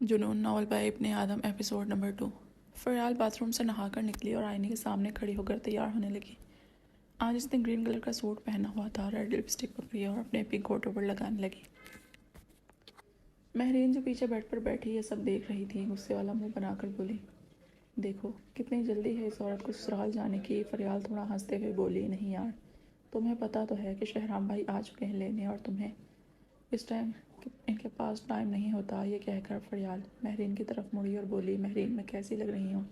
جنون novel by ابن آدم episode number 2۔ Faryal bath room سے نہا کر نکلی اور آئینے کے سامنے کھڑی ہو کر تیار ہونے لگی۔ آج اس نے گرین کلر کا سوٹ پہنا ہوا تھا، ریڈ لپسٹک پکڑی اور اپنے پنک ہوٹوں پر لگانے لگی۔ مہرین جو پیچھے بیڈ پر بیٹھی یہ سب دیکھ رہی تھی، غصے والا منہ بنا کر بولی، دیکھو کتنی جلدی ہے اس عورت کو سسرال جانے کی۔ فریال تھوڑا ہنستے ہوئے بولی، نہیں یار، تمہیں پتہ تو ہے کہ شہرام بھائی آ چکے ہیں لینے اور تمہیں اس ٹائم ان کے پاس ٹائم نہیں ہوتا۔ یہ کہہ کر فریال مہرین کی طرف مڑی اور بولی، مہرین میں کیسی لگ رہی ہوں؟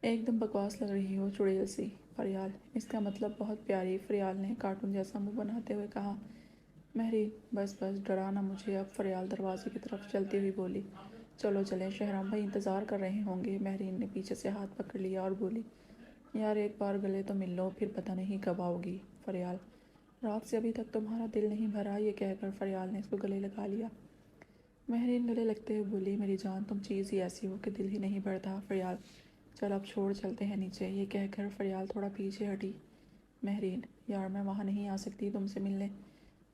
ایک دم بکواس لگ رہی ہو، چڑیل سی۔ فریال، اس کا مطلب بہت پیاری۔ فریال نے کارٹون جیسا منہ بناتے ہوئے کہا۔ مہرین، بس بس ڈرا نہ مجھے اب۔ فریال دروازے کی طرف چلتی ہوئی بولی، چلو چلیں، شہرام بھائی انتظار کر رہے ہوں گے۔ مہرین نے پیچھے سے ہاتھ پکڑ لیا اور بولی، یار ایک بار گلے تو مل لو، پھر پتہ نہیں کب آؤ گی۔ فریال، رات سے ابھی تک تمہارا دل نہیں بھرا؟ یہ کہہ کر فریال نے اس کو گلے لگا لیا۔ مہرین گلے لگتے ہوئے بولی، میری جان تم چیز ہی ایسی ہو کہ دل ہی نہیں بھرتا۔ فریال، چل اب چھوڑ چلتے ہیں نیچے۔ یہ کہہ کر فریال تھوڑا پیچھے ہٹی۔ مہرین، یار میں وہاں نہیں آ سکتی تم سے ملنے۔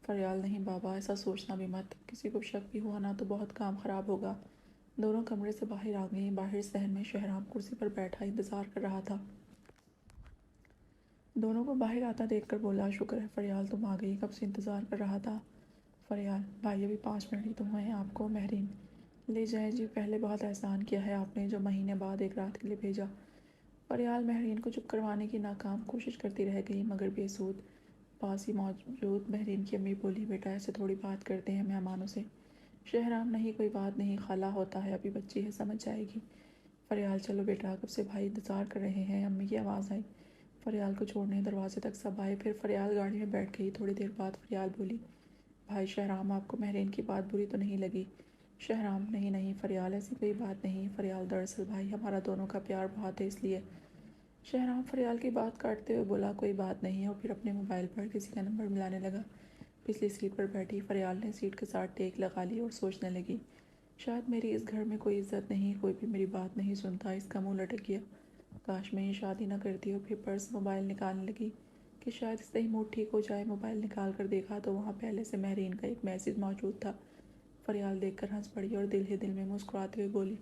فریال، نہیں بابا، ایسا سوچنا بھی مت، کسی کو شک بھی ہوا نا تو بہت کام خراب ہوگا۔ دونوں کمرے سے باہر آ گئیں۔ باہر صحن میں شہرام کرسی پر بیٹھا انتظار کر رہا تھا۔ دونوں کو باہر آتا دیکھ کر بولا، شکر ہے فریال تم آ گئی، کب سے انتظار کر رہا تھا۔ فریال، بھائی ابھی 5 منٹ ہی تو ہوئے ہیں آپ کو۔ مہرین، لے جائیں جی، پہلے بہت احسان کیا ہے آپ نے جو مہینے بعد ایک رات کے لیے بھیجا۔ فریال مہرین کو چپ کروانے کی ناکام کوشش کرتی رہ گئی مگر بے سود۔ پاس ہی موجود مہرین کی امی بولی، بیٹا ایسے تھوڑی بات کرتے ہیں مہمانوں سے۔ شہرام، نہیں کوئی بات نہیں، خالہ ہوتا ہے، ابھی بچی ہے سمجھ جائے گی۔ فریال، چلو بیٹا، کب سے بھائی انتظار کر رہے ہیں۔ امی کی آواز آئی۔ فریال کو چھوڑنے دروازے تک سب آئے، پھر فریال گاڑی میں بیٹھ گئی۔ تھوڑی دیر بعد فریال بولی، بھائی شہرام، آپ کو مہرین کی بات بری تو نہیں لگی؟ شہرام، نہیں نہیں فریال، ایسی کوئی بات نہیں۔ فریال، دراصل بھائی ہمارا دونوں کا پیار بہت ہے اس لیے۔ شہرام فریال کی بات کاٹتے ہوئے بولا، کوئی بات نہیں، اور پھر اپنے موبائل پر کسی کا نمبر ملانے لگا۔ پچھلی سیٹ پر بیٹھی فریال نے سیٹ کے ساتھ ٹیک لگا لی اور سوچنے لگی، شاید میری اس گھر میں کوئی عزت نہیں، کوئی بھی میری بات نہیں سنتا، اس کا منہ لٹک گیا۔ کاش میں یہ شادی نہ کرتی۔ اور پھر پرس موبائل نکالنے لگی کہ شاید اس سے ہی موڈ ٹھیک ہو جائے۔ موبائل نکال کر دیکھا تو وہاں پہلے سے مہرین کا ایک میسج موجود تھا۔ فریال دیکھ کر ہنس پڑی اور دل ہی دل میں مسکراتے ہوئے بولی،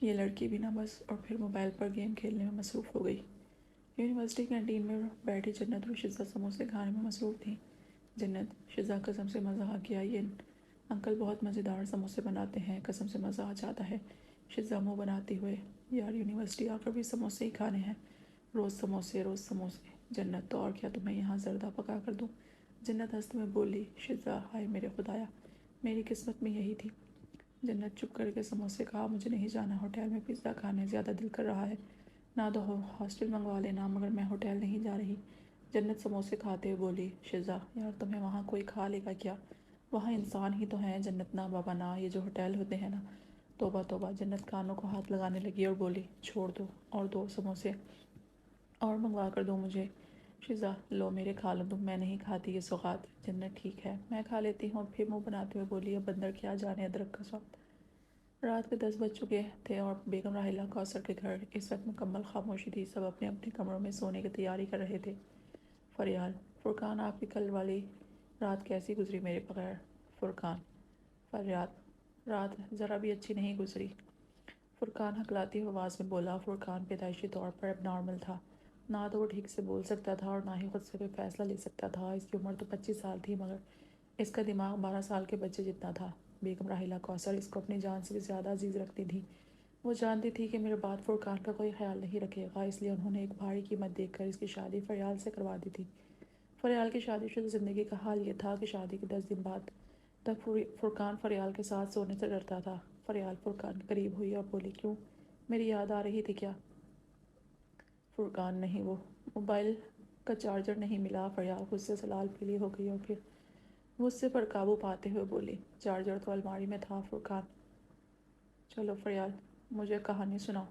یہ لڑکی بھی نہ بس، اور پھر موبائل پر گیم کھیلنے میں مصروف ہو گئی۔ یونیورسٹی کینٹین میں بیٹھی جنت اور شزا سموسے کھانے میں مصروف تھیں۔ جنت، شزا قسم سے مزہ آ گیا، یہ انکل بہت مزیدار سموسے بناتے ہیں، قسم سے مزہ آ جاتا ہے۔ شزا منہ بناتے ہوئے، یار یونیورسٹی آ کر بھی سموسے ہی کھانے ہیں، روز سموسے روز سموسے۔ جنت، تو اور کیا تمہیں یہاں زردہ پکا کر دوں؟ جنت ہنستے ہوئے بولی۔ شزا، ہائے میرے خدایا، میری قسمت میں یہی تھی۔ جنت چپ کر کے سموسے کھا، مجھے نہیں جانا ہوٹل میں پیزا کھانے، زیادہ دل کر رہا ہے، نہ تو ہاسٹل منگوا لینا، مگر میں ہوٹل نہیں جا رہی۔ جنت سموسے کھاتے ہوئے بولی، شزا، یار تمہیں وہاں کوئی کھا لے گا کیا؟ وہاں انسان ہی تو ہیں۔ جنت، نہ بابا نہ، یہ جو ہوٹل ہوتے ہیں نا، توبہ توبہ۔ جنت کانوں کو ہاتھ لگانے لگی اور بولی، چھوڑ دو، اور 2 سموسے اور منگوا کر دو مجھے۔ شزا، لو میرے کھا لو تم، میں نہیں کھاتی یہ سوغات۔ جنت، ٹھیک ہے میں کھا لیتی ہوں۔ پھر منہ بناتے ہوئے بولی، اب اندر کیا جانے ادرک کا سواد۔ رات کے 10 بج چکے تھے اور بیگم راحلہ کوثر کے گھر اس وقت مکمل خاموشی تھی، سب اپنے اپنے کمروں میں سونے کی تیاری کر رہے تھے۔ فریال، فرقان، آپ کی کل والی رات کیسی گزری میرے بغیر؟ فرقان، فریال، رات ذرا بھی اچھی نہیں گزری۔ فرقان ہکلاتی ہوئی آواز میں بولا۔ فرقان پیدائشی طور پر اب نارمل تھا، نہ تو وہ ٹھیک سے بول سکتا تھا اور نہ ہی خود سے کوئی فیصلہ لے سکتا تھا۔ اس کی عمر تو 25 سال تھی مگر اس کا دماغ 12 سال کے بچے جتنا تھا۔ بیگم راحلہ کوثر اس کو اپنی جان سے بھی زیادہ عزیز رکھتی تھی۔ وہ جانتی تھی کہ میرے بعد فرقان کا کوئی خیال نہیں رکھے گا، اس لیے انہوں نے ایک بھاری قیمت دیکھ کر اس کی شادی فریال سے کروا دی تھی۔ فریال کی شادی شدہ زندگی کا حال یہ تھا کہ شادی کے 10 دن بعد تک فرقان فریال کے ساتھ سونے سے ڈرتا تھا۔ فریال فرقان کے قریب ہوئی اور بولی، کیوں، میری یاد آ رہی تھی کیا؟ فرقان، نہیں، وہ موبائل کا چارجر نہیں ملا۔ فریال غصے سے لال پیلی ہو گئی اور پھر غصے پر قابو پاتے ہوئے بولی، چارجر تو الماری میں تھا فرقان۔ چلو فریال، مجھے کہانی سناؤ۔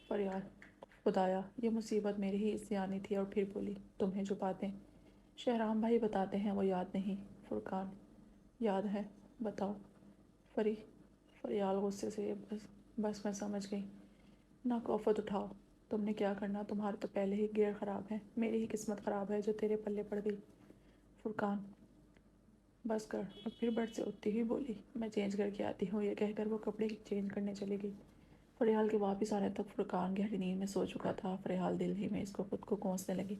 فریال، خدایا یہ مصیبت میری ہی اس سے آنی تھی۔ اور پھر بولی، تمہیں جو باتیں شہرام بھائی بتاتے ہیں وہ یاد نہیں؟ فرقان، یاد ہے، بتاؤ۔ فریال غصے سے، بس میں سمجھ گئی، نہ کوفت اٹھاؤ، تم نے کیا کرنا، تمہارے تو پہلے ہی گیئر خراب ہے، میری ہی قسمت خراب ہے جو تیرے پلے پڑ گئی۔ فرقان، بس کر۔ اور پھر بیڈ سے اٹھتی ہوئی بولی، میں چینج کر کے آتی ہوں۔ یہ کہہ کر وہ کپڑے چینج کرنے چلی گئی۔ فریال کے واپس آنے تک فرقان گہری نیند میں سو چکا تھا۔ فریال دل ہی میں اس کو خود کو کوسنے لگی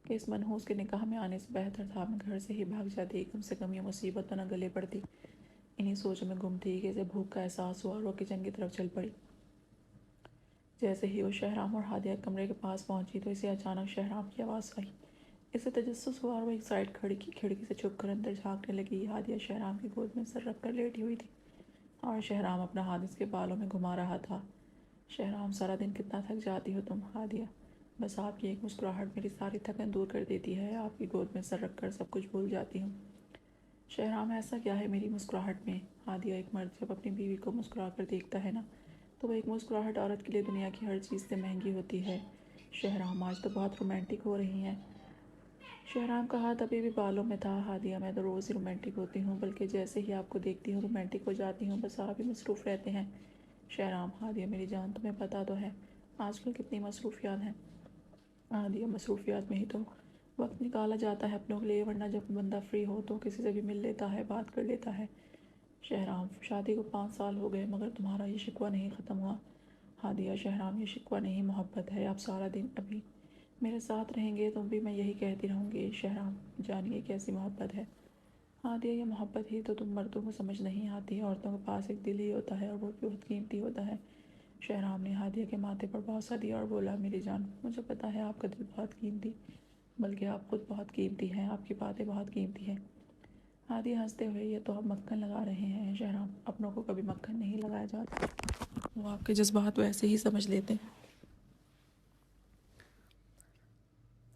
کہ اس منحوس کے نکاح میں آنے سے بہتر تھا میں گھر سے ہی بھاگ جاتی، کم سے کم یہ مصیبت تو نہ گلے پڑتی۔ انہی سوچوں میں گم تھی کہ اسے بھوک کا احساس ہوا اور وہ کچن کی طرف چل پڑی۔ جیسے ہی وہ شہرام اور ہادیہ کمرے کے پاس پہنچی تو اسے اچانک شہرام کی آواز آئی۔ اسے تجسس ہوا اور وہ ایک سائڈ کھڑکی سے چھپ کر اندر جھانکنے لگی۔ ہادیہ شہرام کی گود میں سر رکھ کر لیٹی ہوئی تھی اور شہرام اپنا ہاتھ اس کے بالوں میں گھما رہا تھا۔ شہرام، سارا دن کتنا تھک جاتی ہو تم؟ ہادیہ، بس آپ کی ایک مسکراہٹ میری ساری تھکن دور کر دیتی ہے۔ آپ کی گود میں سر رکھ کر سب کچھ بھول جاتی ہوں۔ شہرام، ایسا کیا ہے میری مسکراہٹ میں؟ ہادیہ، ایک مرد جب اپنی بیوی کو مسکرا کر دیکھتا ہے نا تو وہ ایک مسکراہٹ عورت کے لیے دنیا کی ہر چیز سے مہنگی ہوتی ہے۔ شہرام، آج تو بہت رومانٹک ہو رہی ہیں۔ شہرام کا ہاتھ ابھی بھی بالوں میں تھا۔ ہادیہ، میں تو روز ہی رومانٹک ہوتی ہوں، بلکہ جیسے ہی آپ کو دیکھتی ہوں رومانٹک ہو جاتی ہوں، بس آپ ہی مصروف رہتے ہیں۔ شہرام، ہادیہ میری جان، تمہیں پتہ تو ہے آج کل کتنی مصروفیات ہیں۔ ہادیہ، مصروفیات میں ہی تو وقت نکالا جاتا ہے اپنوں کے لیے، ورنہ جب بندہ فری ہو تو کسی سے بھی مل لیتا ہے، بات کر لیتا ہے۔ شہرام، شادی کو 5 سال ہو گئے مگر تمہارا یہ شکوہ نہیں ختم ہوا۔ ہادیہ، شہرام، یہ شکوہ نہیں محبت ہے۔ آپ سارا دن ابھی میرے ساتھ رہیں گے تم بھی میں یہی کہتی رہوں گی۔ شہرام، جانیے کیسی محبت ہے۔ ہادیہ، یہ محبت ہی تو تم مردوں کو سمجھ نہیں آتی۔ عورتوں کے پاس ایک دل ہی ہوتا ہے اور وہ بھی بہت قیمتی ہوتا ہے۔ شہرام نے ہادیہ کے ماتھے پر بوسہ دیا اور بولا، میری جان، مجھے پتہ ہے آپ کا دل بہت قیمتی، بلکہ آپ خود بہت قیمتی ہیں، آپ کی باتیں بہت قیمتی ہیں۔ ہادیہ ہنستے ہوئے، یہ تو آپ مکھن لگا رہے ہیں شہرام، اپنوں کو کبھی مکھن نہیں لگایا جاتا، وہ آپ کے جذبات ویسے ہی سمجھ لیتے ہیں۔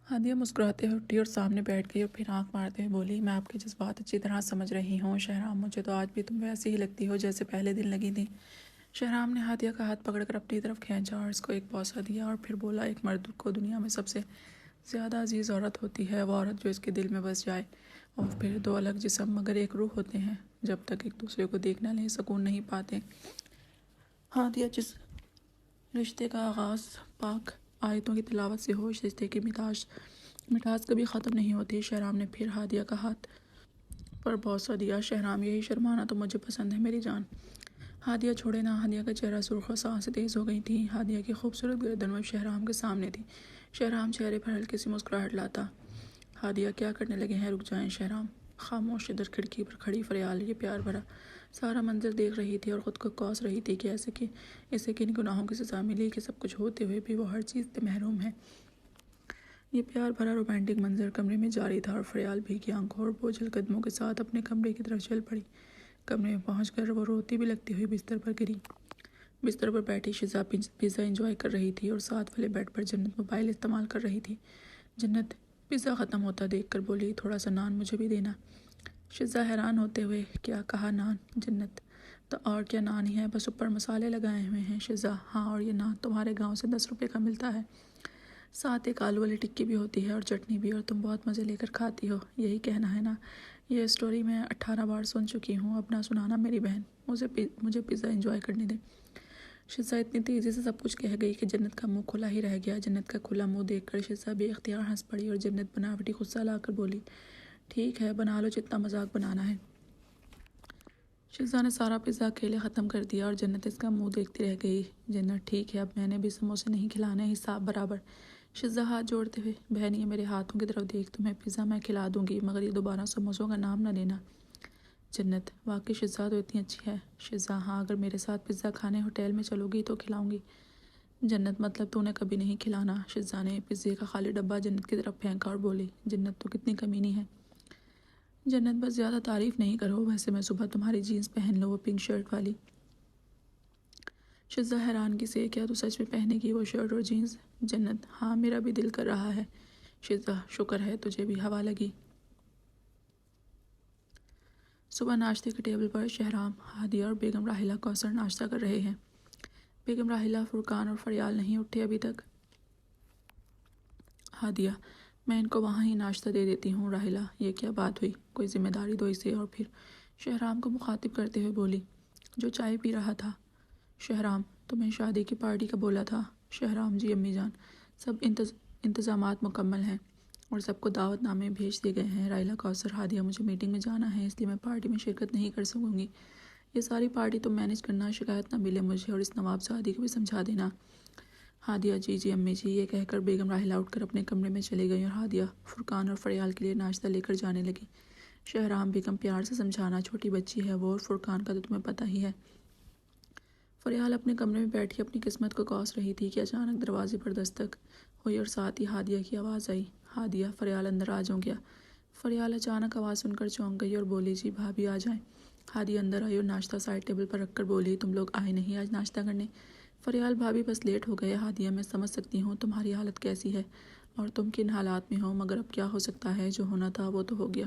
ہادیہ مسکراتے ہوئے اٹھی اور سامنے بیٹھ گئی اور پھر آنکھ مارتے ہوئے بولی، میں آپ کے جذبات اچھی طرح سمجھ رہی ہوں شہرام، مجھے تو آج بھی تم ویسی ہی لگتی ہو جیسے پہلے دن لگی تھی۔ شہرام نے ہادیہ کا ہاتھ پکڑ کر اپنی طرف کھینچا اور اس کو ایک بوسہ دیا اور پھر بولا، ایک مرد کو دنیا میں سب سے زیادہ عزیز عورت ہوتی ہے وہ عورت جو اس کے دل میں بس جائے، اور پھر دو الگ جسم مگر ایک روح ہوتے ہیں، جب تک ایک دوسرے کو دیکھ نہ لیں سکون نہیں پاتے۔ ہادیہ، جس رشتے کا آغاز پاک آیتوں کی تلاوت سے ہو، اس رشتے کی مٹھاس کبھی ختم نہیں ہوتی۔ شہرام نے پھر ہادیہ کا ہاتھ پر بوسہ دیا۔ شہرام، یہی شرمانا تو مجھے پسند ہے میری جان۔ ہادیہ، چھوڑے نہ۔ ہادیہ کا چہرہ سرخ اور سانسیں تیز ہو گئی تھیں۔ ہادیہ کی خوبصورت گردن وہ شہرام کے سامنے تھی۔ شہرام چہرے پر ہلکی سی مسکراہٹ لاتا۔ ہادیہ، کیا کرنے لگے ہیں؟ رک جائیں۔ شہرام خاموش ادھر کھڑکی پر کھڑی فریال یہ پیار بھرا سارا منظر دیکھ رہی تھی اور خود کو کوس رہی تھی کہ ایسے کہ اسے کن گناہوں کی سزا ملی کہ سب کچھ ہوتے ہوئے بھی وہ ہر چیز سے محروم ہے۔ یہ پیار بھرا رومانٹک منظر کمرے میں جاری تھا اور فریال بھیگی آنکھوں اور بوجھل قدموں کے ساتھ اپنے کمرے کی طرف چل پڑی۔ کمرے میں پہنچ کر وہ روتی بھی لگتی ہوئی بستر پر گری۔ بستر پر بیٹھی شزا پیزا انجوائے کر رہی تھی اور ساتھ والے بیڈ پر جنت موبائل استعمال کر رہی تھی۔ جنت پیزا ختم ہوتا دیکھ کر بولی، تھوڑا سا نان مجھے بھی دینا۔ شزا حیران ہوتے ہوئے، کیا کہا نان؟ جنت، تو اور کیا نان ہی ہے، بس اوپر مسالے لگائے ہوئے ہیں۔ شزا، ہاں، اور یہ نان تمہارے گاؤں سے 10 روپے کا ملتا ہے، ساتھ ایک آلو والی ٹکی بھی ہوتی ہے اور چٹنی بھی، اور تم بہت مزے لے کر کھاتی ہو، یہی کہنا ہے نا؟ یہ سٹوری میں 18 بار سن چکی ہوں، اب نہ سنانا میری بہن، مجھے پیزا انجوائے کرنے دے۔ شزا اتنی تیزی سے سب کچھ کہہ گئی کہ جنت کا منہ کھلا ہی رہ گیا۔ جنت کا کھلا منہ دیکھ کر شزا بے اختیار ہنس پڑی اور جنت بناوٹی غصہ لا کر بولی، ٹھیک ہے، بنا لو جتنا مذاق بنانا ہے۔ شزا نے سارا پیزا اکیلے ختم کر دیا اور جنت اس کا منہ دیکھتی رہ گئی۔ جنت، ٹھیک ہے، اب میں نے بھی سموسے نہیں کھلانے، حساب برابر۔ شزا ہاتھ جوڑتے ہوئے، بہن یہ میرے ہاتھوں کی طرف دیکھ، تمہیں پیزا میں کھلا دوں گی مگر یہ دوبارہ سموسوں کا نام نہ لینا۔ جنت، واقعی شزا تو اتنی اچھی ہے۔ شزا، ہاں، اگر میرے ساتھ پیزا کھانے ہوٹل میں چلو گی تو کھلاؤں گی۔ جنت، مطلب تو نے کبھی نہیں کھلانا۔ شزا نے پیزے کا خالی ڈبہ جنت کی طرف پھینکا اور بولی، جنت تو کتنی کمینی ہے۔ جنت، بس زیادہ تعریف نہیں کرو، ویسے میں صبح تمہاری جینس پہن لوں، وہ پنک شرٹ والی۔ شزا حیرانگی سے، کیا تو سچ میں پہنے گی وہ شرٹ اور جینس؟ جنت، ہاں، میرا بھی دل کر رہا ہے۔ شزا، شکر ہے، تجھے بھی ہوا لگی۔ صبح ناشتے کے ٹیبل پر شہرام، ہادیہ اور بیگم راحلہ کوثر ناشتہ کر رہے ہیں۔ بیگم راحلہ، فرقان اور فریال نہیں اٹھے ابھی تک؟ ہادیہ، میں ان کو وہاں ہی ناشتہ دے دیتی ہوں۔ راحلہ، یہ کیا بات ہوئی، کوئی ذمہ داری دو اسے۔ اور پھر شہرام کو مخاطب کرتے ہوئے بولی، جو چائے پی رہا تھا۔ شہرام، تمہیں شادی کی پارٹی کا بولا تھا؟ شہرام، جی امی جان، سب انتظامات مکمل ہیں، اور سب کو دعوت نامے بھیج دیے گئے ہیں۔ رائلا، کوثر، ہادیہ، مجھے میٹنگ میں جانا ہے، اس لیے میں پارٹی میں شرکت نہیں کر سکوں گی۔ یہ ساری پارٹی تم مینیج کرنا، شکایت نہ ملے مجھے، اور اس نواب زادی کو بھی سمجھا دینا۔ ہادیہ، جی جی امی جی، یہ کہہ کر بیگم راحلہ اٹھ کر اپنے کمرے میں چلی گئی اور ہادیہ فرقان اور فریال کے لیے ناشتہ لے کر جانے لگی۔ شہرام بیگم پیار سے سمجھانا، چھوٹی بچی ہے وہ، اور فرقان کا تو تمہیں پتہ ہی ہے۔ فریال اپنے کمرے میں بیٹھی اپنی قسمت کو کوس رہی تھی کہ اچانک دروازے پر دستک ہوئی اور ساتھ ہی ہادیہ کی آواز آئی۔ ہادیہ، فریال اندر آ جاؤ کیا؟ فریال اچانک آواز سن کر چونک گئی اور بولی، جی بھابھی آ جائیں۔ ہادیہ اندر آئی اور ناشتہ سائڈ ٹیبل پر رکھ کر بولی، تم لوگ آئے نہیں آج ناشتہ کرنے؟ فریال، بھابھی بس لیٹ ہو گئے۔ ہادیہ، میں سمجھ سکتی ہوں تمہاری حالت کیسی ہے اور تم کن حالات میں ہو، مگر اب کیا ہو سکتا ہے، جو ہونا تھا وہ تو ہو گیا۔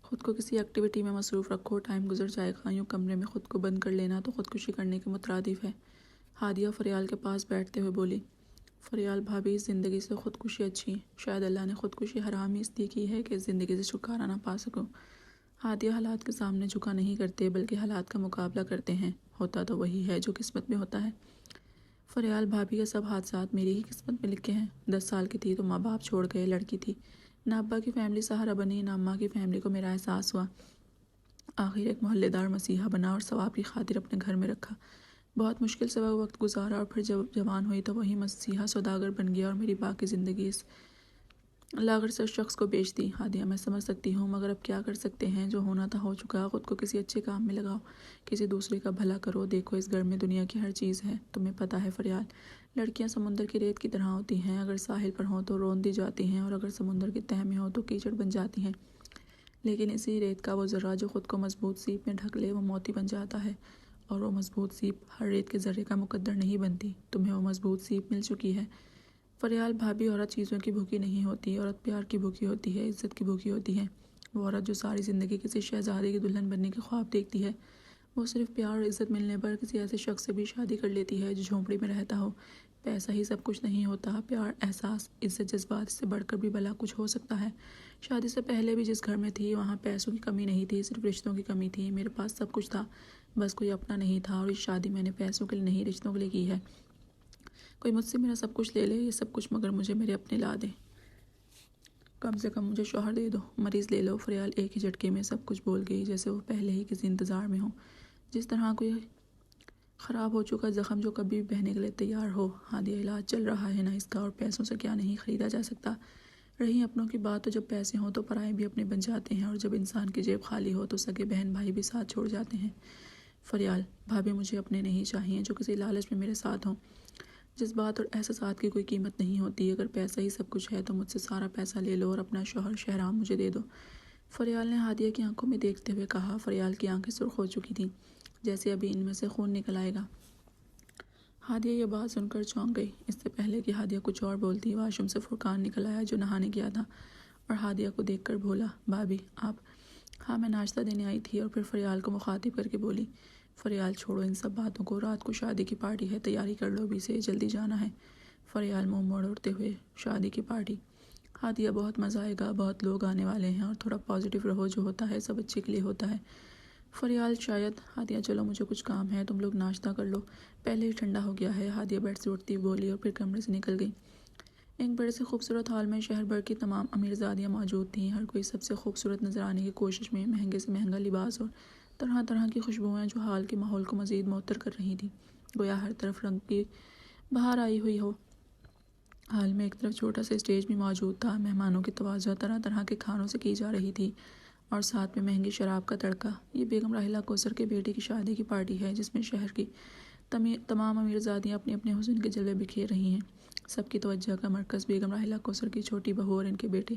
خود کو کسی ایکٹیویٹی میں مصروف رکھو، ٹائم گزر جائے گا، یوں کمرے میں خود کو بند کر لینا تو خودکشی کرنے کے مترادف ہے۔ ہادیہ فریال کے پاس بیٹھتے ہوئے بولی، فریال بھابھی، اس زندگی سے خودکشی اچھی ہے، شاید اللہ نے خودکشی حرام ہی اس لیے کی ہے کہ اس زندگی سے چھٹکارا نہ پا سکو۔ ہادیہ، حالات کے سامنے جھکا نہیں کرتے بلکہ حالات کا مقابلہ کرتے ہیں، ہوتا تو وہی ہے جو قسمت میں ہوتا ہے۔ فریال، بھابھی، یہ سب حادثات میری ہی قسمت میں لکھے ہیں۔ 10 سال کی تھی تو ماں باپ چھوڑ گئے، لڑکی تھی، نہ ابا کی فیملی سہارا بنی نہ اماں کی فیملی کو میرا احساس ہوا، آخر ایک محلے دار مسیحا بنا اور ثواب کی خاطر اپنے گھر میں رکھا، بہت مشکل سے وہ وقت گزارا اور پھر جب جوان ہوئی تو وہی مسیحا سوداگر بن گیا اور میری باقی زندگی اس لاغر سے شخص کو بیچ دی۔ ہادیہ، میں سمجھ سکتی ہوں مگر اب کیا کر سکتے ہیں، جو ہونا تھا ہو چکا، خود کو کسی اچھے کام میں لگاؤ، کسی دوسرے کا بھلا کرو، دیکھو اس گھر میں دنیا کی ہر چیز ہے، تمہیں پتہ ہے فریال، لڑکیاں سمندر کی ریت کی طرح ہوتی ہیں، اگر ساحل پر ہوں تو رون دی جاتی ہیں اور اگر سمندر کی تہہ میں ہوں تو کیچڑ بن جاتی ہیں، لیکن اسی ریت کا وہ ذرہ جو خود کو مضبوط سیپ میں ڈھک لے وہ موتی بن جاتا ہے، اور وہ مضبوط سیپ ہر ریت کے ذرے کا مقدر نہیں بنتی، تمہیں وہ مضبوط سیپ مل چکی ہے۔ فریال، بھابھی، عورت چیزوں کی بھوکی نہیں ہوتی، عورت پیار کی بھوکی ہوتی ہے، عزت کی بھوکی ہوتی ہے۔ وہ عورت جو ساری زندگی کسی شہزادی کی دلہن بننے کے خواب دیکھتی ہے، وہ صرف پیار اور عزت ملنے پر کسی ایسے شخص سے بھی شادی کر لیتی ہے جو جھونپڑی میں رہتا ہو۔ پیسہ ہی سب کچھ نہیں ہوتا، پیار، احساس، عزت، جذبات، اس سے بڑھ کر بھی بھلا کچھ ہو سکتا ہے۔ شادی سے پہلے بھی جس گھر میں تھی وہاں پیسوں کی کمی نہیں تھی، صرف رشتوں کی کمی تھی، میرے پاس سب کچھ تھا، بس کوئی اپنا نہیں تھا، اور یہ شادی میں نے پیسوں کے لیے نہیں رشتوں کے لیے کی ہے۔ کوئی مجھ سے میرا سب کچھ لے لے، یہ سب کچھ، مگر مجھے میرے اپنے لا دے، کم سے کم مجھے شوہر دے دو، مریض لے لو۔ فریال ایک ہی جھٹکے میں سب کچھ بول گئی، جیسے وہ پہلے ہی کسی انتظار میں ہو، جس طرح کوئی خراب ہو چکا زخم جو کبھی بھی بہنے کے لیے تیار ہو۔ ہادیہ، علاج چل رہا ہے نا اس کا، اور پیسوں سے کیا نہیں خریدا جا سکتا، رہی اپنوں کی بات تو جب پیسے ہوں تو پرائے بھی اپنے بن جاتے ہیں، اور جب انسان کی جیب خالی ہو تو سگے بہن بھائی بھی ساتھ چھوڑ جاتے ہیں۔ فریال، بھابھی، مجھے اپنے نہیں چاہیے جو کسی لالچ میں میرے ساتھ ہوں، جذبات اور احساسات کی کوئی قیمت نہیں ہوتی، اگر پیسہ ہی سب کچھ ہے تو مجھ سے سارا پیسہ لے لو اور اپنا شوہر شہرام مجھے دے دو۔ فریال نے ہادیہ کی آنکھوں میں دیکھتے ہوئے کہا۔ فریال کی آنکھیں سرخ ہو چکی تھیں، جیسے ابھی ان میں سے خون نکل آئے گا۔ ہادیہ یہ بات سن کر چونک گئی، اس سے پہلے کہ ہادیہ کچھ اور بولتی واش روم سے فرقان نکل آیا جو نہانے گیا تھا، اور ہادیہ کو دیکھ کر بولا، بھابھی آپ؟ ہاں، میں ناشتہ دینے آئی تھی، اور پھر فریال کو مخاطب کر کے بولی، فریال چھوڑو ان سب باتوں کو، رات کو شادی کی پارٹی ہے، تیاری کر لو ابھی سے، جلدی جانا ہے۔ فریال منہ موڑتے ہوئے، شادی کی پارٹی؟ ہادیہ، بہت مزہ آئے گا، بہت لوگ آنے والے ہیں، اور تھوڑا پازیٹیو رہو، جو ہوتا ہے سب اچھے کے لیے ہوتا ہے۔ فریال، شاید۔ ہادیہ، چلو مجھے کچھ کام ہے، تم لوگ ناشتہ کر لو، پہلے ہی ٹھنڈا ہو گیا ہے۔ ہادیہ بیڈ سے اٹھتی بولی اور پھر کمرے سے نکل گئی۔ ایک بڑے سے خوبصورت ہال میں شہر بھر کی تمام امیرزادیاں موجود تھیں، ہر کوئی سب سے خوبصورت نظر آنے کی کوشش میں، مہنگے سے مہنگا لباس اور طرح طرح کی خوشبوئیں جو حال کے ماحول کو مزید معطر کر رہی تھیں، گویا ہر طرف رنگ کی بہار آئی ہوئی ہو۔ حال میں ایک طرف چھوٹا سا اسٹیج بھی موجود تھا، مہمانوں کی توازہ طرح طرح کے کھانوں سے کی جا رہی تھی، اور ساتھ میں مہنگی شراب کا تڑکا۔ یہ بیگم راحلہ کوثر کے بیٹے کی شادی کی پارٹی ہے، جس میں شہر کی تمام امیرزادیاں اپنے اپنے حسن کے جلوے بکھیر رہی ہیں۔ سب کی توجہ کا مرکز بیگم راحلہ کوثر کی چھوٹی بہو اور ان کے بیٹے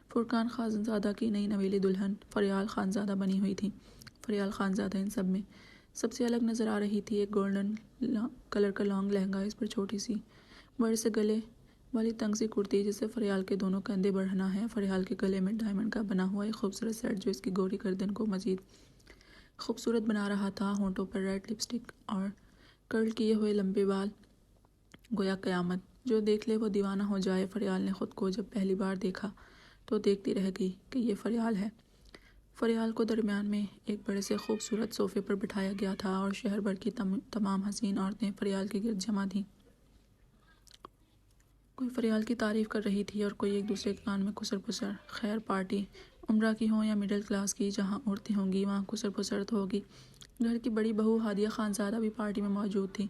فرقان خانزادہ کی نئی نویلی دلہن فریال خانزادہ بنی ہوئی تھی۔ فریال خانزادہ ان سب میں سب سے الگ نظر آ رہی تھی، ایک گولڈن کلر کا لانگ لہنگا، اس پر چھوٹی سی بڑے سے گلے والی تنگ سی کرتی جس سے فریال کے دونوں کندھے بڑھنا ہے، فریال کے گلے میں ڈائمنڈ کا بنا ہوا ایک خوبصورت سیٹ جو اس کی گوری گردن کو مزید خوبصورت بنا رہا تھا، ہونٹوں پر ریڈ لپسٹک اور کرل کیے ہوئے لمبے بال، گویا قیامت، جو دیکھ لے وہ دیوانہ ہو جائے۔ فریال نے خود کو جب پہلی بار دیکھا تو دیکھتی رہ گئی کہ یہ فریال ہے۔ فریال کو درمیان میں ایک بڑے سے خوبصورت صوفے پر بٹھایا گیا تھا، اور شہر بھر کی تمام حسین عورتیں فریال کے گرد جمع تھیں۔ کوئی فریال کی تعریف کر رہی تھی اور کوئی ایک دوسرے کے کان میں کسر پسر۔ خیر پارٹی عمرہ کی ہو یا مڈل کلاس کی، جہاں عورتیں ہوں گی وہاں کسر پسر تو ہوگی۔ گھر کی بڑی بہو ہادیہ خانزادہ بھی پارٹی میں موجود تھی۔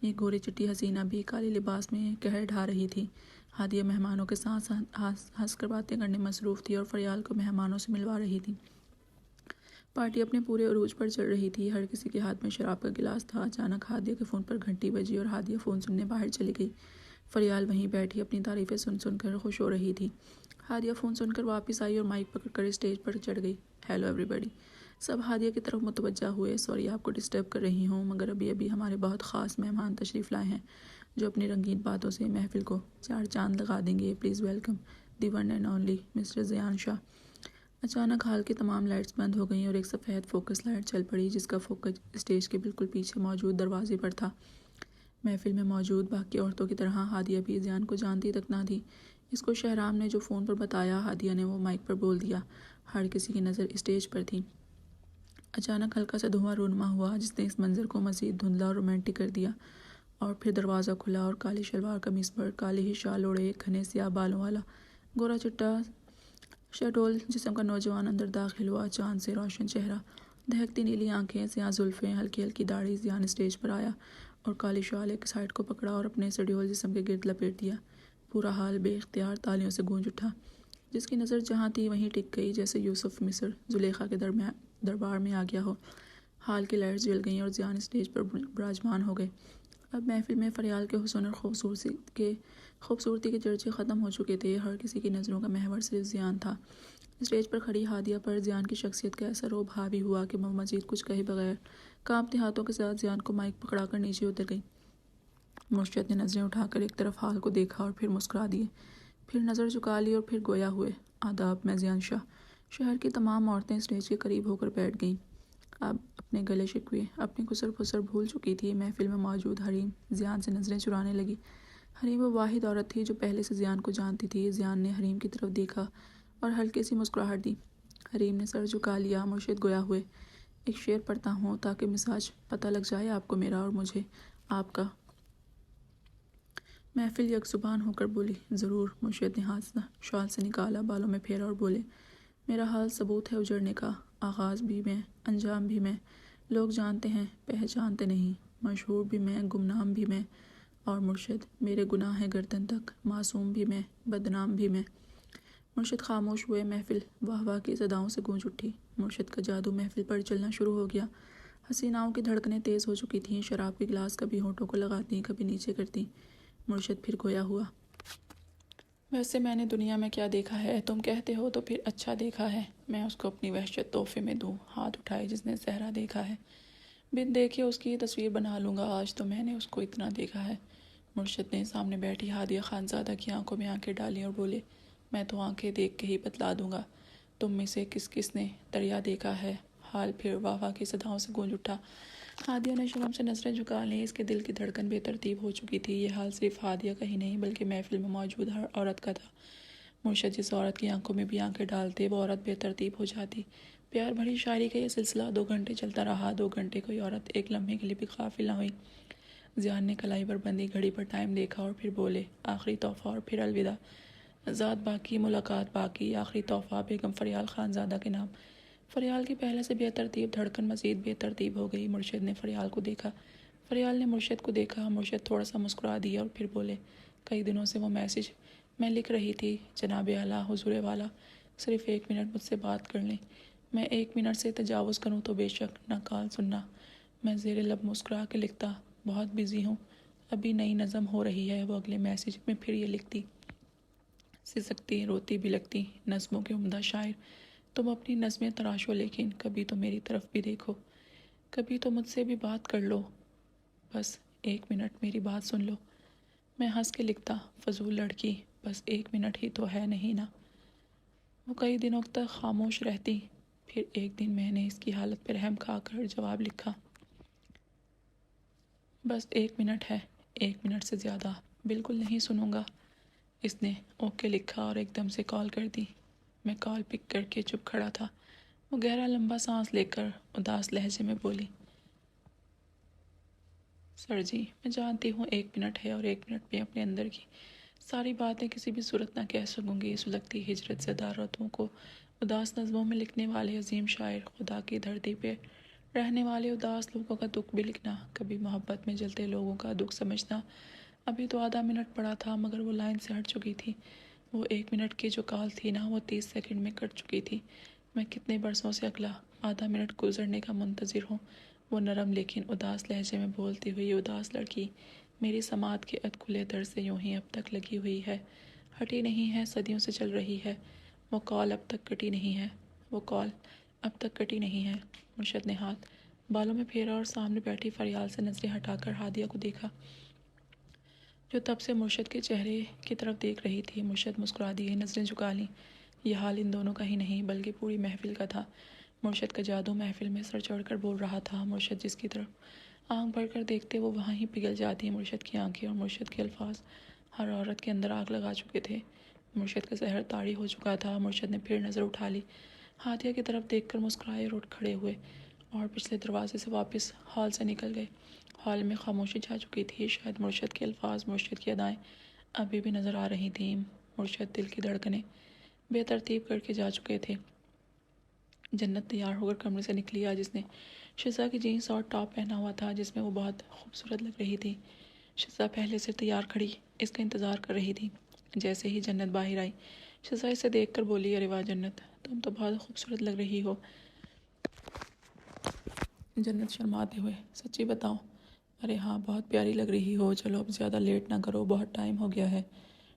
ایک گوری چٹی حسینہ بھی کالی لباس میں قہر ڈھا رہی تھی۔ ہادیہ مہمانوں کے ساتھ ہنس کر باتیں کرنے مصروف تھی اور فریال کو مہمانوں سے ملوا رہی تھی۔ پارٹی اپنے پورے عروج پر چل رہی تھی۔ ہر کسی کے ہاتھ میں شراب کا گلاس تھا۔ اچانک ہادیہ کے فون پر گھنٹی بجی اور ہادیہ فون سننے باہر چلی گئی۔ فریال وہیں بیٹھی اپنی تعریفیں سن سن کر خوش ہو رہی تھی۔ ہادیہ فون سن کر واپس آئی اور مائک پکڑ کر اسٹیج پر چڑھ گئی۔ ہیلو ایوری بڈی۔ سب ہادیہ کی طرف متوجہ ہوئے۔ سوری آپ کو ڈسٹرب کر رہی ہوں، مگر ابھی ہمارے بہت خاص مہمان تشریف لائے ہیں جو اپنی رنگین باتوں سے محفل کو چار چاند لگا دیں گے۔ Please welcome the one and only mister Zayan Shah. اچانک ہال کی تمام لائٹس بند ہو گئیں اور ایک سفید فوکس لائٹ چل پڑی جس کا فوکس اسٹیج کے بالکل پیچھے موجود دروازے پر تھا۔ محفل میں موجود باقی عورتوں کی طرح ہادیہ بھی زیان کو جانتی تک نہ تھی۔ اس کو شہرام نے جو فون پر بتایا، ہادیہ نے وہ مائک پر بول دیا۔ ہر کسی کی نظر اسٹیج پر تھی۔ اچانک ہلکا سا دھواں رونما ہوا جس نے اس منظر کو مزید دھندلا اور رومانٹک کر دیا، اور پھر دروازہ کھلا اور کالی شلوار قمیص پر کالے ہی شال اوڑے ایک گھنے سیاہ بالوں والا گورا چٹا شٹول جسم کا نوجوان اندر داخل ہوا۔ چاند سے روشن چہرہ، دہکتی نیلی آنکھیں، سیاہ زلفیں، ہلکی ہلکی داڑھی۔ زیان اسٹیج پر آیا اور کالی شال ایک سائڈ کو پکڑا اور اپنے شڈول جسم کے گرد لپیٹ دیا۔ پورا حال بے اختیار تالیوں سے گونج اٹھا۔ جس کی نظر جہاں تھی وہیں ٹک گئی، جیسے یوسف مصر زلیخا کے دربار میں آ گیا ہو۔ حال کی لائٹس جل گئیں اور زیان اسٹیج پر براجمان ہو گئے۔ اب محفل میں فریال کے حسن اور خوبصورتی کے چرچے ختم ہو چکے تھے۔ ہر کسی کی نظروں کا محور صرف زیان تھا۔ اسٹیج پر کھڑی ہادیہ پر زیان کی شخصیت کا ایسا رعب حاوی ہوا کہ وہ مزید کچھ کہے بغیر کانپتے ہاتھوں کے ساتھ زیان کو مائک پکڑا کر نیچے اتر گئی۔ مرشد نے نظریں اٹھا کر ایک طرف حال کو دیکھا اور پھر مسکرا دیے، پھر نظر جھکا لی اور پھر گویا ہوئے، آداب، میں زیان شاہ۔ شہر کی تمام عورتیں اسٹیج کے قریب ہو کر بیٹھ گئیں۔ اب اپنے گلے شکوے، اپنی کسر پھسر بھول چکی تھی۔ محفل میں موجود حریم زیان سے نظریں چرانے لگی۔ حریم وہ واحد عورت تھی جو پہلے سے زیان کو جانتی تھی۔ زیان نے حریم کی طرف دیکھا اور ہلکی سی مسکراہٹ دی۔ حریم نے سر جھکا لیا۔ مرشد گویا ہوئے، ایک شعر پڑھتا ہوں تاکہ مزاج پتہ لگ جائے آپ کو میرا اور مجھے آپ کا۔ محفل یک زبان ہو کر بولی، ضرور۔ مرشد نے ہاتھ شال سے نکالا، بالوں میں پھیرا اور بولے، میرا حال ثبوت ہے اجڑنے کا، آغاز بھی میں، انجام بھی میں، لوگ جانتے ہیں پہچانتے نہیں، مشہور بھی میں، گمنام بھی میں، اور مرشد میرے گناہ ہے گردن تک، معصوم بھی میں، بدنام بھی میں۔ مرشد خاموش ہوئے۔ محفل واہ واہ کی صداؤں سے گونج اٹھی۔ مرشد کا جادو محفل پر چلنا شروع ہو گیا۔ حسیناؤں کی دھڑکنیں تیز ہو چکی تھیں۔ شراب کے گلاس کبھی ہونٹوں کو لگاتی، کبھی نیچے کرتی۔ مرشد پھر گویا ہوا، ویسے میں نے دنیا میں کیا دیکھا ہے؟ تم کہتے ہو تو پھر اچھا دیکھا ہے، میں اس کو اپنی وحشت تحفے میں دوں۔ ہاتھ اٹھائے، جس نے صحرا دیکھا ہے بن دیکھے اس کی تصویر بنا لوں گا۔ آج تو میں نے اس کو اتنا دیکھا ہے۔ مرشد نے سامنے بیٹھی ہادیہ خانزادہ کی آنکھوں میں آنکھیں ڈالیں اور بولے، میں تو آنکھیں دیکھ کے ہی بتلا دوں گا، تم میں سے کس کس نے دریا دیکھا ہے؟ حال پھر واہ واہ کی صداؤں سے گونج اٹھا۔ ہادیہ نے شرم سے نظریں جھکا لیں۔ اس کے دل کی دھڑکن بے ترتیب ہو چکی تھی۔ یہ حال صرف ہادیہ کا ہی نہیں بلکہ محفل میں موجود ہر عورت کا تھا۔ مرشد جس عورت کی آنکھوں میں بھی آنکھیں ڈالتے وہ عورت بے ترتیب ہو جاتی۔ پیار بھری شاعری کا یہ سلسلہ 2 گھنٹے چلتا رہا۔ 2 گھنٹے کوئی عورت ایک لمحے کے لیے بھی غافل نہ ہوئی۔ زیان نے کلائی پر بندی گھڑی پر ٹائم دیکھا اور پھر بولے، آخری تحفہ اور پھر الوداع۔ ذات باقی، ملاقات باقی۔ آخری تحفہ بیگم فریال خانزادہ کے نام۔ فریال کی پہلے سے بے ترتیب دھڑکن مزید بے ترتیب ہو گئی۔ مرشد نے فریال کو دیکھا، فریال نے مرشد کو دیکھا۔ مرشد تھوڑا سا مسکرا دیا اور پھر بولے، کئی دنوں سے وہ میسج میں لکھ رہی تھی، جناب اعلیٰ، حضور والا، صرف 1 منٹ مجھ سے بات کر لیں۔ میں 1 منٹ سے تجاوز کروں تو بے شک نہ کال سننا۔ میں زیر لب مسکرا کے لکھتا، بہت بزی ہوں، ابھی نئی نظم ہو رہی ہے۔ وہ اگلے میسج میں پھر یہ لکھتی، سسکتی روتی بھی لگتی، نظموں کے عمدہ شاعر، تم اپنی نظمیں تراشو لیکن کبھی تو میری طرف بھی دیکھو، کبھی تو مجھ سے بھی بات کر لو، بس 1 منٹ میری بات سن لو۔ میں ہنس کے لکھتا، فضول لڑکی، بس 1 منٹ ہی تو ہے نہیں نا۔ وہ کئی دنوں تک خاموش رہتی، پھر ایک دن میں نے اس کی حالت پر رحم کھا کر جواب لکھا، بس 1 منٹ ہے، 1 منٹ سے زیادہ بالکل نہیں سنوں گا۔ اس نے اوکے لکھا اور ایک دم سے کال کر دی۔ میں کال پک کر کے چپ کھڑا تھا۔ وہ گہرا لمبا سانس لے کر اداس لہجے میں بولی، سر جی، میں جانتی ہوں 1 منٹ ہے اور 1 منٹ میں اپنے اندر کی ساری باتیں کسی بھی صورت نہ کہہ سکوں گی۔ سلگتی ہجرت زدہ رتوں کو اداس نظموں میں لکھنے والے عظیم شاعر، خدا کی دھرتی پہ رہنے والے اداس لوگوں کا دکھ بھی لکھنا، کبھی محبت میں جلتے لوگوں کا دکھ سمجھنا۔ ابھی تو آدھا منٹ پڑا تھا مگر وہ لائن سے ہٹ چکی تھی۔ وہ 1 منٹ کی جو کال تھی نا، وہ 30 سیکنڈ میں کٹ چکی تھی۔ میں کتنے برسوں سے اگلا آدھا منٹ گزرنے کا منتظر ہوں۔ وہ نرم لیکن اداس لہجے میں بولتی ہوئی اداس لڑکی میری سماعت کے اد کھلے در سے یوں ہی اب تک لگی ہوئی ہے، ہٹی نہیں ہے، صدیوں سے چل رہی ہے۔ وہ کال اب تک کٹی نہیں ہے، وہ کال اب تک کٹی نہیں ہے۔ مرشد نے ہاتھ بالوں میں پھیرا اور سامنے بیٹھی فریال سے نظریں ہٹا کر ہادیہ کو دیکھا، جو تب سے مرشد کے چہرے کی طرف دیکھ رہی تھی۔ مرشد مسکرا دیے، نظریں جھکا لیں۔ یہ حال ان دونوں کا ہی نہیں بلکہ پوری محفل کا تھا۔ مرشد کا جادو محفل میں سر چڑھ کر بول رہا تھا۔ مرشد جس کی طرف آنکھ بھر کر دیکھتے وہ وہاں ہی پگھل جاتی۔ مرشد کی آنکھیں اور مرشد کے الفاظ ہر عورت کے اندر آگ لگا چکے تھے۔ مرشد کا زہر طاری ہو چکا تھا۔ مرشد نے پھر نظر اٹھا لی، ہادیہ کی طرف دیکھ کر مسکرائے اور اٹھ کھڑے ہوئے اور پچھلے دروازے سے واپس ہال سے نکل گئے۔ ہال میں خاموشی چھا چکی تھی۔ شاید مرشد کے الفاظ، مرشد کی ادائیں ابھی بھی نظر آ رہی تھیں۔ مرشد دل کی دھڑکنیں بے ترتیب کر کے جا چکے تھے۔ جنت تیار ہو کر کمرے سے نکلی۔ آج اس نے شزا کی جینس اور ٹاپ پہنا ہوا تھا جس میں وہ بہت خوبصورت لگ رہی تھی۔ شزا پہلے سے تیار کھڑی اس کا انتظار کر رہی تھی۔ جیسے ہی جنت باہر آئی، شزا اسے دیکھ کر بولی، ارے واہ جنت، تم تو بہت خوبصورت لگ رہی ہو۔ جنت شرماتے ہوئے، سچی بتاؤ؟ ارے ہاں، بہت پیاری لگ رہی ہو۔ چلو اب زیادہ لیٹ نہ کرو، بہت ٹائم ہو گیا ہے۔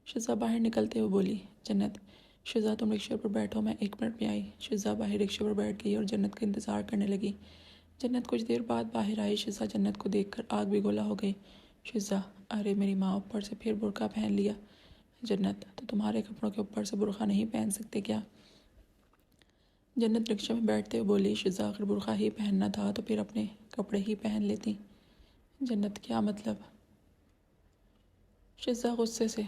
شزا باہر نکلتے ہوئے بولی۔ جنت، شزا تم رکشے پر بیٹھو، میں 1 منٹ میں آئی۔ شزا باہر رکشے پر بیٹھ گئی اور جنت کا انتظار کرنے لگی۔ جنت کچھ دیر بعد باہر آئی۔ شزا جنت کو دیکھ کر آگ بھی گولا ہو گئی۔ شزا، ارے میری ماں، اوپر سے پھر برقع پہن لیا۔ جنت، تو تمہارے کپڑوں کے اوپر سے برقع نہیں پہن سکتے کیا؟ جنت رکشے میں بیٹھتے ہوئے بولی، شزا اگر برقع ہی پہننا تھا تو پھر اپنے کپڑے ہی پہن لیتی۔ جنت، کیا مطلب؟ شزا غصے سے،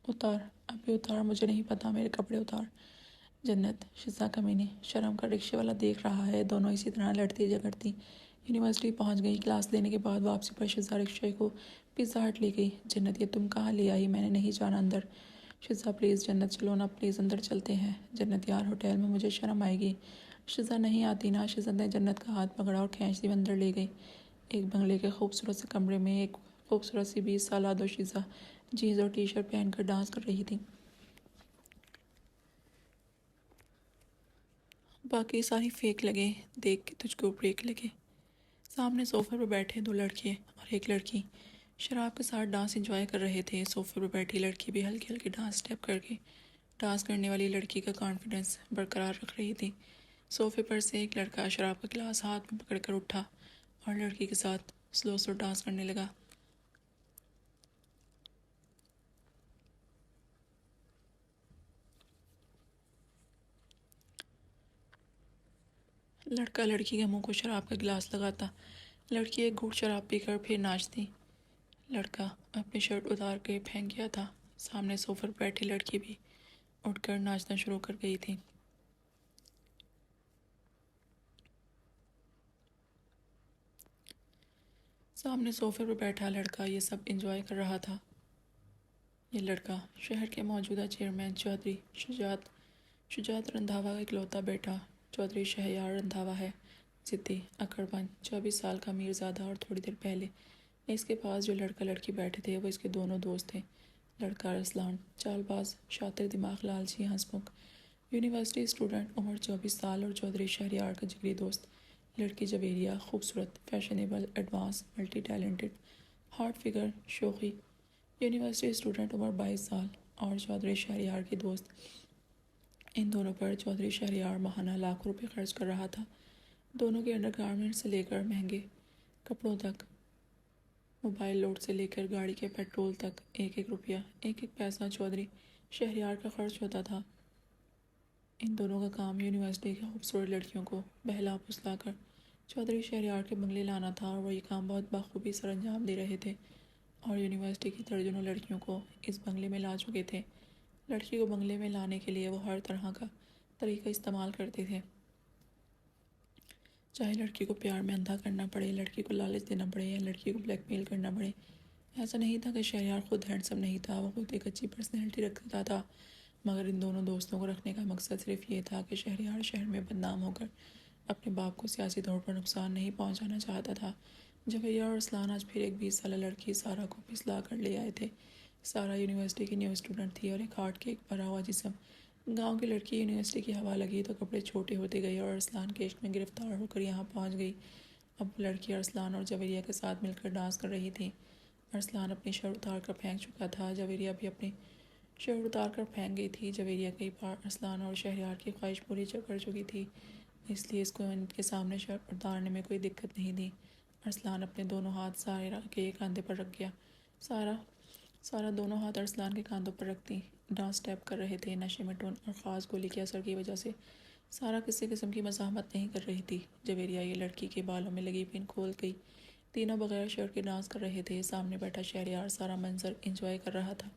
اتار، ابھی اتار، مجھے نہیں پتا، میرے کپڑے اتار۔ جنت، شزا کمینی، شرم کر، رکشے والا دیکھ رہا ہے۔ دونوں اسی طرح لڑتی جھگڑتی یونیورسٹی پہنچ گئی۔ کلاس لینے کے بعد واپسی پر شزا رکشے کو پیزا ہٹ لے گئی۔ جنت، یہ تم کہاں لے آئی؟ میں نے نہیں جانا اندر۔ شزا، پلیز جنت چلو نا، پلیز اندر چلتے ہیں۔ جنت، یار ہوٹل میں مجھے شرم آئے گی۔ شزا، نہیں آتی نا۔ شزا نے جنت کا ہاتھ پکڑا اور کھینچتی ہوئے اندر لے گئی۔ ایک بنگلے کے خوبصورت سے کمرے میں ایک خوبصورت سی 20 سالہ دو شزا جینز اور ٹی شرٹ پہن کر ڈانس کر رہی تھی۔ باقی ساری فیک لگے، دیکھ کے تجھ کو بریک لگے۔ سامنے صوفے پہ بیٹھے 2 لڑکے اور ایک لڑکی شراب کے ساتھ ڈانس انجوائے کر رہے تھے۔ صوفے پہ بیٹھی لڑکی بھی ہلکے ہلکے ڈانس اسٹیپ کر کے ڈانس کرنے والی لڑکی کا کانفیڈنس برقرار رکھ رہی تھی۔ صوفے پر سے ایک لڑکا شراب کا گلاس ہاتھ میں پکڑ کر اٹھا اور لڑکی کے ساتھ سلو سلو ڈانس کرنے لگا۔ لڑکا لڑکی کے منہ کو شراب کا گلاس لگاتا، لڑکی ایک گھونٹ شراب پی کر پھر ناچتی۔ لڑکا اپنی شرٹ اتار کے پھینک گیا تھا۔ سامنے صوفے پر بیٹھی لڑکی بھی اٹھ کر ناچنا شروع کر گئی تھی۔ سامنے صوفے پر بیٹھا لڑکا یہ سب انجوائے کر رہا تھا۔ یہ لڑکا شہر کے موجودہ چیئرمین چودھری شجاعت رندھاوا کا اکلوتا بیٹا چودھری شہریار رندھاوا ہے۔ ضدی، اکڑ بند، 24 سال کا میرزادہ، اور تھوڑی دیر پہلے اس کے پاس جو لڑکا لڑکی بیٹھے تھے وہ اس کے دونوں دوست تھے۔ لڑکا رسلان، چال باز، شاطر دماغ، لالچی، ہنس مکھ، یونیورسٹی اسٹوڈنٹ، عمر 24 سال، اور چودھری شہریار کا جگری دوست لڑکی جویریہ، خوبصورت، fashionable, advance, multi talented, hot figure, شوخی، یونیورسٹی اسٹوڈنٹ، عمر 22 سال، اور چودھری شہریار کی دوست۔ ان دونوں پر چودھری شہریار ماہانہ لاکھوں روپے خرچ کر رہا تھا۔ دونوں کے انڈر گارمنٹ سے لے کر مہنگے کپڑوں تک، موبائل لوڈ سے لے کر گاڑی کے پیٹرول تک، ایک ایک روپیہ، ایک ایک پیسہ چودھری شہریار کا خرچ ہوتا تھا۔ ان دونوں کا کام یونیورسٹی کی خوبصورت لڑکیوں کو بہلا پھسلا کر چودھری شہریار کے بنگلے لانا تھا، اور وہ یہ کام بہت بخوبی سر انجام دے رہے تھے اور یونیورسٹی کی درجنوں لڑکیوں کو اس بنگلے میں لا چکے تھے۔ لڑکی کو بنگلے میں لانے کے لیے وہ ہر طرح کا طریقہ استعمال کرتے تھے، چاہے لڑکی کو پیار میں اندھا کرنا پڑے، لڑکی کو لالچ دینا پڑے یا لڑکی کو بلیک میل کرنا پڑے۔ ایسا نہیں تھا کہ شہریار خود ہینڈسم نہیں تھا، وہ خود ایک اچھی پرسنالٹی رکھتا تھا، مگر ان دونوں دوستوں کو رکھنے کا مقصد صرف یہ تھا کہ شہریار شہر میں بدنام ہو کر اپنے باپ کو سیاسی طور پر نقصان نہیں پہنچانا چاہتا تھا۔ جویریہ اور ارسلان آج پھر ایک 20 سالہ لڑکی سارا کو پھسلا کر لے آئے تھے۔ سارا یونیورسٹی کی نیو اسٹوڈنٹ تھی اور ایک ہارٹ کیک بھرا ہوا جسم۔ گاؤں کی لڑکی یونیورسٹی کی ہوا لگی تو کپڑے چھوٹے ہوتے گئے اور ارسلان کے عشق میں گرفتار ہو کر یہاں پہنچ گئی۔ اب وہ لڑکی ارسلان اور جویریہ کے ساتھ مل کر ڈانس کر رہی تھی۔ ارسلان اپنی شرٹ اتار کر پھینک چکا تھا، جویریہ بھی اپنی شرٹ اتار کر پھینک گئی تھی۔ جویریہ کئی بار ارسلان اور شہریار کی خواہش پوری کر چکی تھی، اس لیے اس کو ان کے سامنے شرٹ اتارنے میں کوئی دقت نہیں تھی۔ ارسلان اپنے دونوں ہاتھ سارا کے کاندھے پر رکھ گیا۔ سارا دونوں ہاتھ ارسلان کے کاندھوں پر رکھتی ڈانس اسٹیپ کر رہے تھے۔ نشے میں ٹون اور خاص گولی کے اثر کی وجہ سے سارا کسی قسم کی مزاحمت نہیں کر رہی تھی۔ جویریہ یہ لڑکی کے بالوں میں لگی پن کھول گئی۔ تینوں بغیر شرٹ کے ڈانس کر رہے تھے۔ سامنے بیٹھا شہریار سارا منظر انجوائے کر رہا تھا۔